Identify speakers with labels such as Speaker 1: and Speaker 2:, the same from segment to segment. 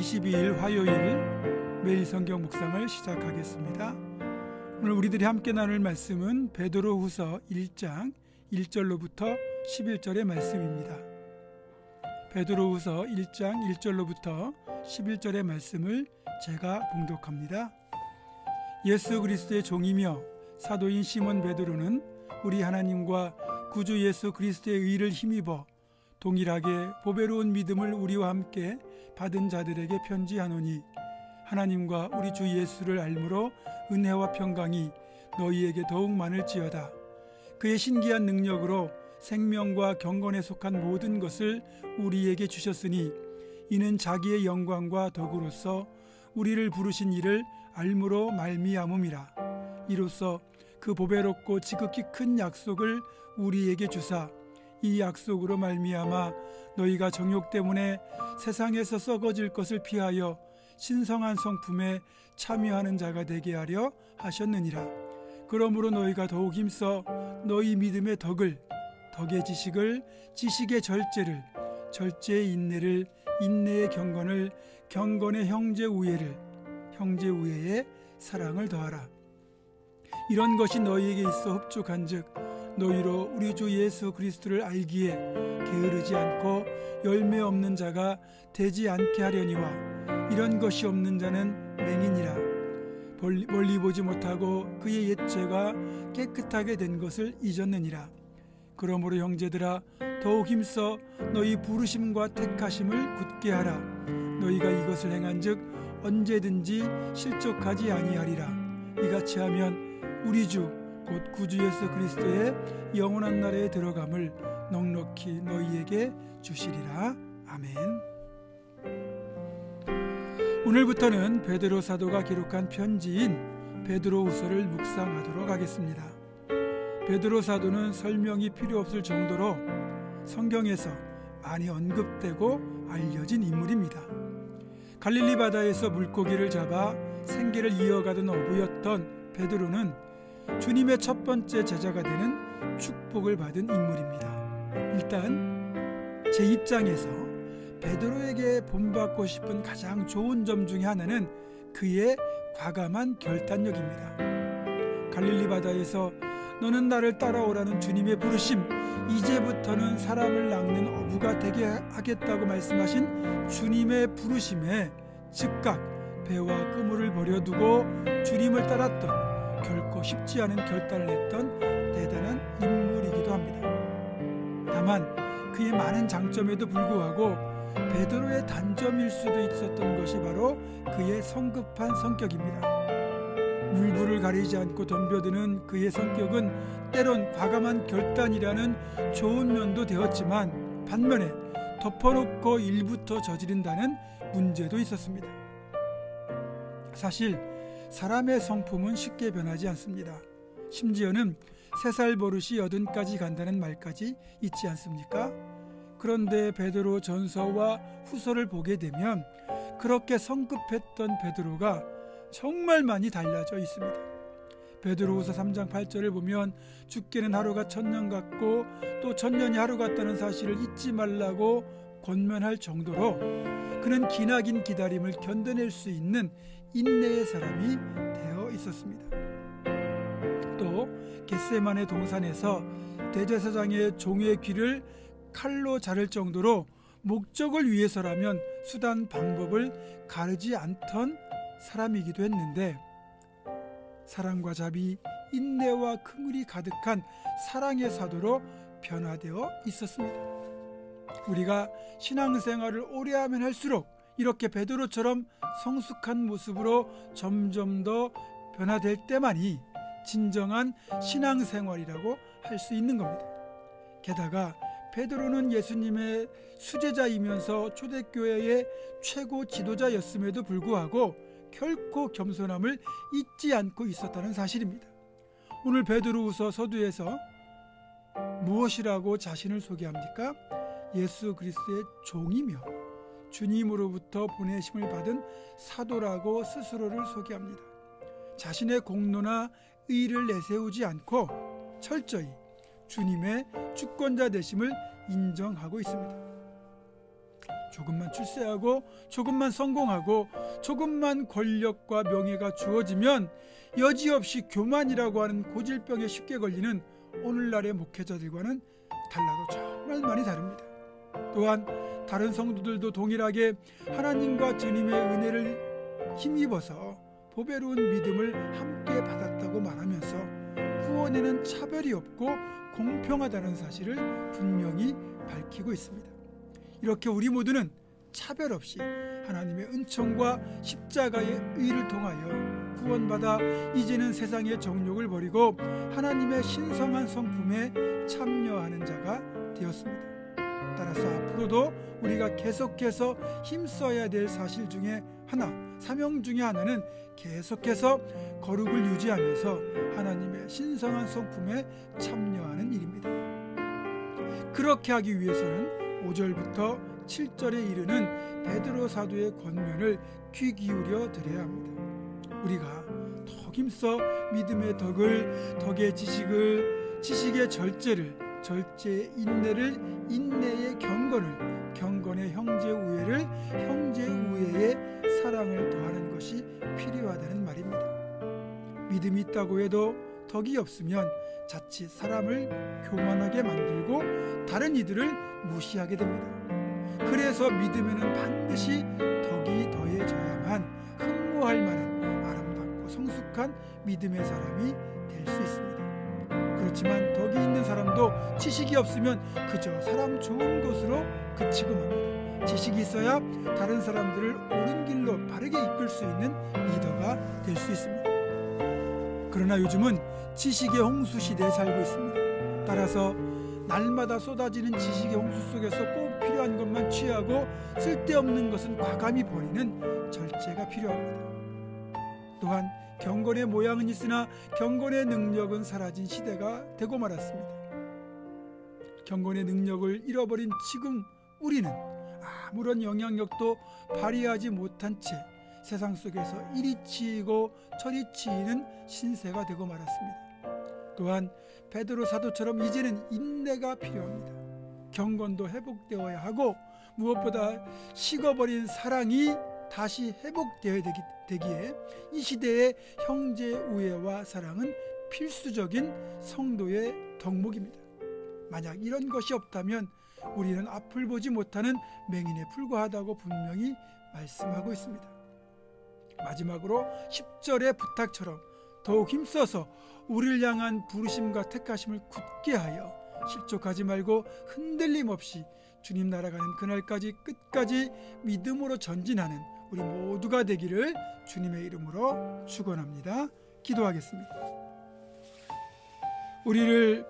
Speaker 1: 22일 화요일 매일 성경 묵상을 시작하겠습니다. 오늘 우리들이 함께 나눌 말씀은 베드로후서 1장 1절로부터 11절의 말씀입니다. 베드로후서 1장 1절로부터 11절의 말씀을 제가 봉독합니다. 예수 그리스도의 종이며 사도인 시몬 베드로는 우리 하나님과 구주 예수 그리스도의 의를 힘입어 동일하게 보배로운 믿음을 우리와 함께 받은 자들에게 편지하노니 하나님과 우리 주 예수를 알므로 은혜와 평강이 너희에게 더욱 많을지어다. 그의 신기한 능력으로 생명과 경건에 속한 모든 것을 우리에게 주셨으니 이는 자기의 영광과 덕으로서 우리를 부르신 이를 알므로 말미암음이라. 이로써 그 보배롭고 지극히 큰 약속을 우리에게 주사 이 약속으로 말미암아 너희가 정욕 때문에 세상에서 썩어질 것을 피하여 신성한 성품에 참여하는 자가 되게 하려 하셨느니라. 그러므로 너희가 더욱 힘써 너희 믿음의 덕을, 덕의 지식을, 지식의 절제를, 절제의 인내를, 인내의 경건을, 경건의 형제 우애를, 형제 우애의 사랑을 더하라. 이런 것이 너희에게 있어 흡족한즉 너희로 우리 주 예수 그리스도를 알기에 게으르지 않고 열매 없는 자가 되지 않게 하려니와 이런 것이 없는 자는 맹인이라. 멀리 보지 못하고 그의 옛죄가 깨끗하게 된 것을 잊었느니라. 그러므로 형제들아 더욱 힘써 너희 부르심과 택하심을 굳게 하라. 너희가 이것을 행한즉 언제든지 실족하지 아니하리라. 이같이 하면 우리 주 곧 구주 예수 그리스도의 영원한 나라에 들어감을 넉넉히 너희에게 주시리라. 아멘. 오늘부터는 베드로 사도가 기록한 편지인 베드로후서를 묵상하도록 하겠습니다. 베드로 사도는 설명이 필요 없을 정도로 성경에서 많이 언급되고 알려진 인물입니다. 갈릴리 바다에서 물고기를 잡아 생계를 이어가던 어부였던 베드로는 주님의 첫 번째 제자가 되는 축복을 받은 인물입니다. 일단 제 입장에서 베드로에게 본받고 싶은 가장 좋은 점 중에 하나는 그의 과감한 결단력입니다. 갈릴리 바다에서 너는 나를 따라오라는 주님의 부르심, 이제부터는 사람을 낚는 어부가 되게 하겠다고 말씀하신 주님의 부르심에 즉각 배와 그물을 버려두고 주님을 따랐던 결코 쉽지 않은 결단을 했던 대단한 인물이기도 합니다. 다만 그의 많은 장점에도 불구하고 베드로의 단점일 수도 있었던 것이 바로 그의 성급한 성격입니다. 물불을 가리지 않고 덤벼드는 그의 성격은 때론 과감한 결단이라는 좋은 면도 되었지만 반면에 덮어놓고 일부터 저지른다는 문제도 있었습니다. 사실 사람의 성품은 쉽게 변하지 않습니다. 심지어는 3살 버릇이 80까지 간다는 말까지 있지 않습니까? 그런데 베드로 전서와 후서를 보게 되면 그렇게 성급했던 베드로가 정말 많이 달라져 있습니다. 베드로후서 3장 8절을 보면 죽게는 하루가 1000년 같고 또 1000년이 하루 같다는 사실을 잊지 말라고 권면할 정도로 그는 기나긴 기다림을 견뎌낼 수 있는 인내의 사람이 되어 있었습니다. 또 겟세마네 동산에서 대제사장의 종의 귀를 칼로 자를 정도로 목적을 위해서라면 수단 방법을 가르지 않던 사람이기도 했는데 사랑과 자비, 인내와 긍휼이 가득한 사랑의 사도로 변화되어 있었습니다. 우리가 신앙생활을 오래 하면 할수록 이렇게 베드로처럼 성숙한 모습으로 점점 더 변화될 때만이 진정한 신앙생활이라고 할 수 있는 겁니다. 게다가 베드로는 예수님의 수제자이면서 초대교회의 최고 지도자였음에도 불구하고 결코 겸손함을 잊지 않고 있었다는 사실입니다. 오늘 베드로후서 서두에서 무엇이라고 자신을 소개합니까? 예수 그리스도의 종이며 주님으로부터 보내심을 받은 사도라고 스스로를 소개합니다. 자신의 공로나 의를 내세우지 않고 철저히 주님의 주권자 되심을 인정하고 있습니다. 조금만 출세하고 조금만 성공하고 조금만 권력과 명예가 주어지면 여지없이 교만이라고 하는 고질병에 쉽게 걸리는 오늘날의 목회자들과는 달라도 정말 많이 다릅니다. 또한 다른 성도들도 동일하게 하나님과 주님의 은혜를 힘입어서 보배로운 믿음을 함께 받았다고 말하면서 구원에는 차별이 없고 공평하다는 사실을 분명히 밝히고 있습니다. 이렇게 우리 모두는 차별 없이 하나님의 은총과 십자가의 의를 통하여 구원받아 이제는 세상의 정욕을 버리고 하나님의 신성한 성품에 참여하는 자가 되었습니다. 따라서 앞으로도 우리가 계속해서 힘써야 될 사실 중에 하나, 사명 중에 하나는 계속해서 거룩을 유지하면서 하나님의 신성한 성품에 참여하는 일입니다. 그렇게 하기 위해서는 5절부터 7절에 이르는 베드로 사도의 권면을 귀 기울여 들어야 합니다. 우리가 더 힘써 믿음의 덕을, 덕의 지식을, 지식의 절제를, 절제의 인내를, 인내의 경건을, 경건의 형제 우애를, 형제 우애의 사랑을 더하는 것이 필요하다는 말입니다. 믿음이 있다고 해도 덕이 없으면 자칫 사람을 교만하게 만들고 다른 이들을 무시하게 됩니다. 그래서 믿음에는 반드시 덕이 더해져야만 흠모할 만한 아름답고 성숙한 믿음의 사람이 될 수 있습니다. 그렇지만 덕이 있는 사람도 지식이 없으면 그저 사람 좋은 것으로 그치고 맙니다. 지식이 있어야 다른 사람들을 옳은 길로 바르게 이끌 수 있는 리더가 될 수 있습니다. 그러나 요즘은 지식의 홍수 시대에 살고 있습니다. 따라서 날마다 쏟아지는 지식의 홍수 속에서 꼭 필요한 것만 취하고 쓸데없는 것은 과감히 버리는 절제가 필요합니다. 또한 경건의 모양은 있으나 경건의 능력은 사라진 시대가 되고 말았습니다. 경건의 능력을 잃어버린 지금 우리는 아무런 영향력도 발휘하지 못한 채 세상 속에서 이리 치이고 저리 치이는 신세가 되고 말았습니다. 또한 베드로 사도처럼 이제는 인내가 필요합니다. 경건도 회복되어야 하고 무엇보다 식어버린 사랑이 다시 회복되어야 되기에 이 시대의 형제 우애와 사랑은 필수적인 성도의 덕목입니다. 만약 이런 것이 없다면 우리는 앞을 보지 못하는 맹인에 불과하다고 분명히 말씀하고 있습니다. 마지막으로 10절의 부탁처럼 더욱 힘써서 우리를 향한 부르심과 택하심을 굳게 하여 실족하지 말고 흔들림 없이 주님 날아가는 그날까지 끝까지 믿음으로 전진하는 우리 모두가 되기를 주님의 이름으로 축원합니다. 기도하겠습니다. 우리를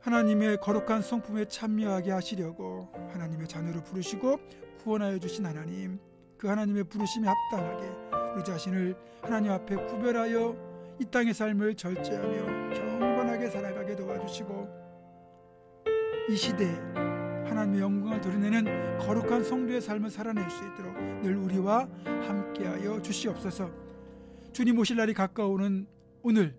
Speaker 1: 하나님의 거룩한 성품에 참여하게 하시려고 하나님의 자녀로 부르시고 구원하여 주신 하나님, 그 하나님의 부르심에 합당하게 우리 자신을 하나님 앞에 구별하여 이 땅의 삶을 절제하며 경건하게 살아가게 도와주시고 이 시대에 하나님의 영광을 드러내는 거룩한 성도의 삶을 살아낼 수 있도록 늘 우리와 함께하여 주시옵소서. 주님 오실 날이 가까우는 오늘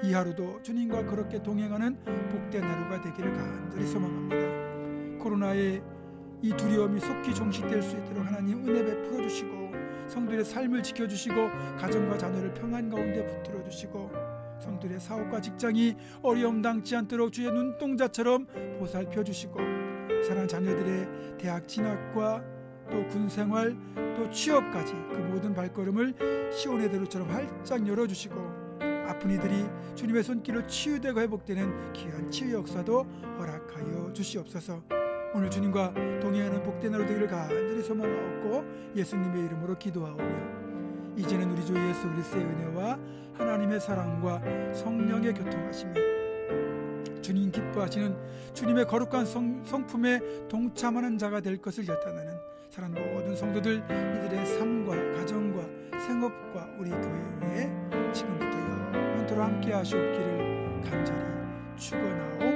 Speaker 1: 이 하루도 주님과 그렇게 동행하는 복된 하루가 되기를 간절히 소망합니다. 코로나의 이 두려움이 속히 종식될 수 있도록 하나님 은혜 베풀어 주시고 성도의 삶을 지켜주시고 가정과 자녀를 평안 가운데 붙들어 주시고 성도의 사업과 직장이 어려움 당치 않도록 주의 눈동자처럼 보살펴 주시고 사랑하는 자녀들의 대학 진학과 또 군생활 또 취업까지 그 모든 발걸음을 시온의 대로처럼 활짝 열어주시고 아픈 이들이 주님의 손길로 치유되고 회복되는 귀한 치유 역사도 허락하여 주시옵소서. 오늘 주님과 동행하는 복된 하루 되기를 간절히 소망하옵고 예수님의 이름으로 기도하오며 이제는 우리 주 예수 그리스도의 은혜와 하나님의 사랑과 성령의 교통하심이 주님 기뻐하시는 주님의 거룩한 성품에 동참하는 자가 될 것을 결단하는 사랑하는 모든 성도들 이들의 삶과 가정과 생업과 우리 교회에 지금부터 영원토록 함께 하시옵기를 간절히 축원하옵나이다.